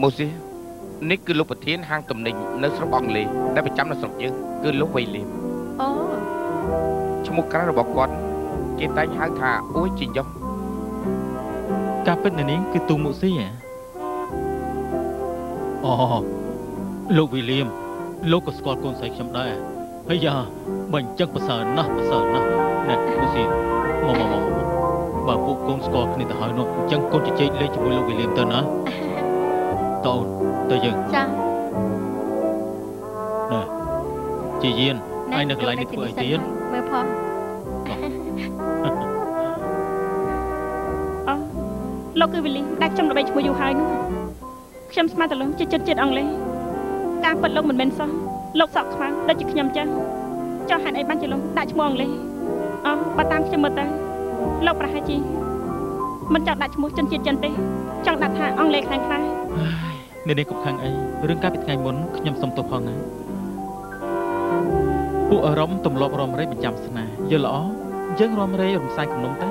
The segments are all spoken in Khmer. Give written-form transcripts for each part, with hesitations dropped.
ម៉ូស៊ីនេះគឺលោកប្រធានហាងទំនិញនៅស្រុកអង់គ្លេសដែលប្រចាំនៅស្រុកយើងគឺលោកវៃលៀមអូឈ្មោះក្រៅរបស់គាត់គេតែងហៅថាអួយជីយ៉ុះការពិតនៅនេះគឺទូមុស៊ីអូលោកវីលៀមលោកក៏ស្គាល់កូនស្រីខ្ញុំដែរហើយយ៉ាបើអញ្ចឹងប្រសើរណាស់ណែមុស៊ីមកបើពួកកូនស្គាល់គ្នាទៅហើយនោះអញ្ចឹងកូនជជែកលេងជាមួយលោកវីលៀមទៅណាតូនទៅយើងចាណែជាយានហើយនៅកន្លែងនេះធ្វើអីទៀតមើលផងអូលោកគឺវីលីដែលខ្ញុំល្បីឈ្មោះយូរហើយនោះខ្ញុំស្មានតលោកជាចិត្តអង់គ្លេសការពិតលោកមិនមែនសោះលោកសក់ខ្មៅដូចជាខ្ញុំចឹងចុះហេតុអីបានជាលោកដាក់ឈ្មោះអង់គ្លេសអូបើតាមខ្ញុំមើលទៅលោកប្រហែលជាមិនចង់ដាក់ឈ្មោះជនជាតិចិនទេចង់ដាក់ថាអង់គ្លេសខ្លាំងនេះកុំខាងអីរឿងកាលពីថ្ងៃមុនខ្ញុំសុំទោសផងណាពួកអារម្មណ៍ទម្លាប់រំរែកបញ្ចាំស្នាយល់ល្អយើងរំរែករំសាយគំនុំតែ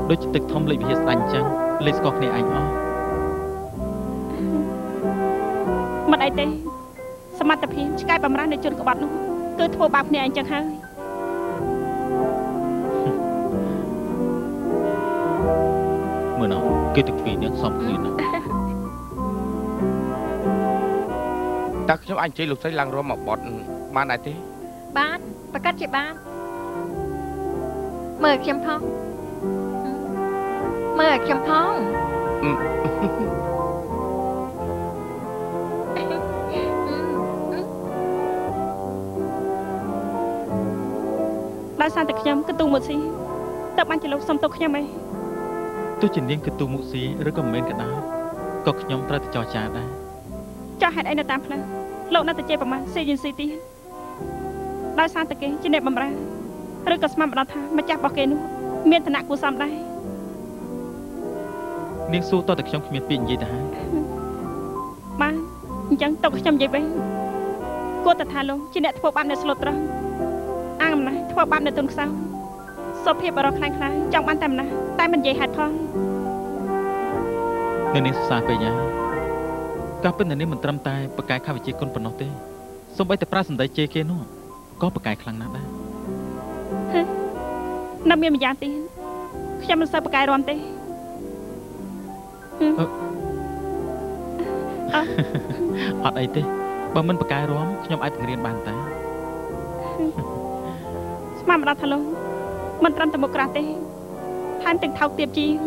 ដូចទឹកធំលេខវិហារស្ដាញ់អញ្ចឹងលេខស្គាល់គ្នាអញអស់មិនអីទេសមត្ថភាពឆ្កែបំរាស់នៅជនក្បត់នោះគឺធ្វើបាបគ្នាអញ្ចឹងហើយមើលណោគេទឹកពីរនេះសំគ្នាណាតើខ្ញុំអញ្ជើញលោកស្រីឡើងរំមកបត់បានដែរទេបានប្រកាសជាបានមើលខ្ញុំផងមើលខ្ញុំផងដោយសារតែខ្ញុំគឺទូមុស៊ីតើបានជាលោកសុំទោសខ្ញុំអីទោះជានាងគឺទូមុស៊ីឬក៏មិនមែនក៏ដោយក៏ខ្ញុំត្រូវតែចរចាដែរចោះហេតុអីនៅតាមផ្លូវលោកនៅតែជាប្រមាណស៊ីយិនស៊ីទៀតដោយសារតែគេជាអ្នកបម្រើឬក៏ស្មានម្ដងថាម្ចាស់របស់គេនោះមានឋានៈគួរសមដែរនាងសួរតើខ្ញុំគ្មានពាក្យនិយាយទៅហើយបានអញ្ចឹងទុកខ្ញុំនិយាយវិញគួរតែថាលោកជាអ្នកធ្វើបាបអ្នកស្លូតត្រង់អាងអំណាចធ្វើបាបអ្នកទុនខ្សោយសុភាពបរោះខ្លាំងចង់បានតែអំណាចតែមិននិយាយហេតុផលនៅនេះសរសើរពេកហើយការពិតនៅនេះមិនត្រឹមតែបកកែខាវិជាគុណប៉ុណ្ណោះទេសូម្បីតែប្រាសម្ដីជេរគេនោះក៏បកកែខ្លាំងណាស់ដែរនៅមានម្យ៉ាងទៀតខ្ញុំមិនសូវបកកែរំទេអត់អីទេបើមិនបកកែរំខ្ញុំអាចបង្រៀនបានតែស្មានម្ដងថាលោកមិនត្រឹមតែមុខក្រាស់ទេថែមទាំងថោកទាបជាង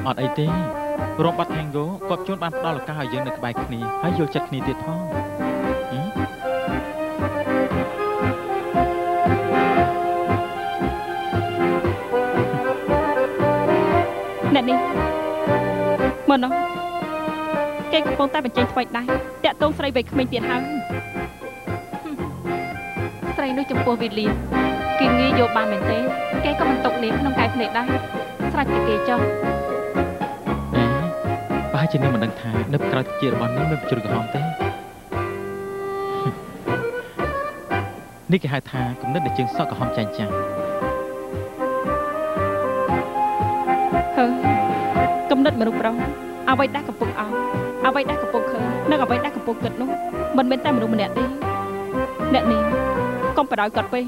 អត់អីទេរំបាត់ Tango គាត់ជួនបានផ្ដល់ឱកាសឲ្យយើងនៅក្បែរគ្នាហើយយល់ចិត្តគ្នាទៀតផងអ្នកនេះមើលណោះគេកំពុងតែបញ្ចេញស្វែកដែរតាក់ទងស្រីវ័យក្មេងទៀតហើយស្រីនោះចំពោះវីលីគេងាយយកបានមែនទេគេក៏មិនຕົកនាងក្នុងកែភ្នែកដែរស្រេចតែគេចុះប្រហែលជានាងមិនដឹងថានៅក្រៅតិចរបស់នាងមានជ្រុលក្រហមទេនេះគេហៅថាគំនិតនៃជើងសក់ក្រហមចាញ់ចាំងគំនិតមនុស្សប្រុសអ្វីដែលកំពុងអោបអ្វីដែលកំពុងឃើញនិងអ្វីដែលកំពុងគិតនោះមិនមែនតែមនុស្សម្នាក់ទេអ្នកនេះកុំបដ ாய் គាត់ពេក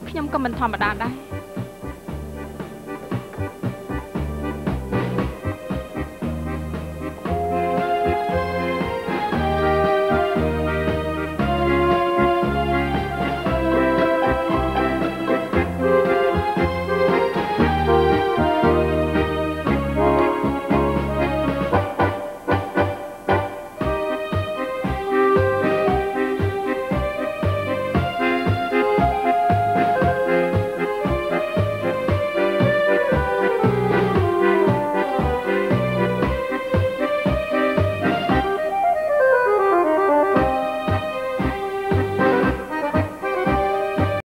ខ្ញុំក៏មិនធម្មតាដែរ